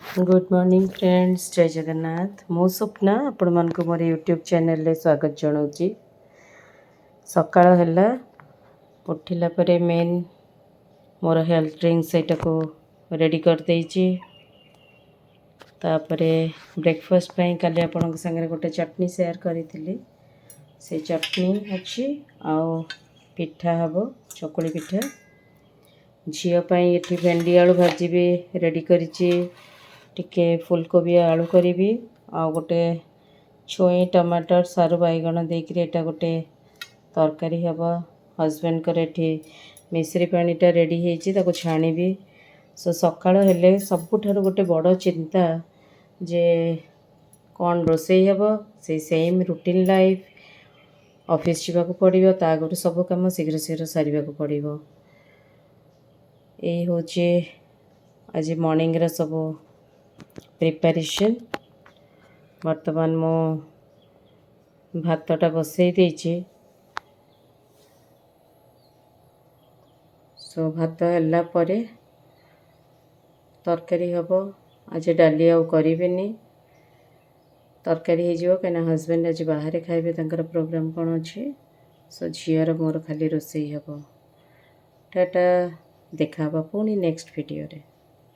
Good morning friends, जय जगन्नाथ। मो स्वप्ना आपण मानक मोर यूट्यूब चैनल रे स्वागत जनाऊँगी। सकाळ है उठिला परे मेन मोर हेल्थ ड्रिंक सेटा को रेडी कर देइची। तापरे ब्रेकफास्ट पई काली आपण संगे गोटे चटनी शेयर करी से चटनी अच्छी आउ पिठा हबो चकुली पिठा। झील पाई ये भेंडी आलू भाजी भी रेडी करिची। टिके फुलकोबी आलू करी आ गोटे छुई टमाटर सारू बैगण देकर एटा गोटे तरकारी हम। हजबैंड कर ये मिश्री पानीटा रेडी होती छाणी भी। सो सकाळ हेले सबुठारु गोटे बड़ चिंता जे कौन रोसई हम से सेम रूटीन लाइफ। ऑफिस जावाक पड़ो ता आगु सब कम शीघ्र शीघ्र सारे पड़ो। ये हूँ आज मॉर्निंग रा सब प्रिपरेशन। वर्तमान मो भातटा बसई देइछि। सो भात हल्ला परे तरकारी हम। आज डाली आउ करिवेनी, तरकारी हो जाव कहीं हजबैंड आज बाहर खाइबे तंकर प्रोग्राम कौन अच्छे। सो झीर मोर खाली रोसई हम। टाटा, देखा पुणी नेक्स्ट वीडियो रे।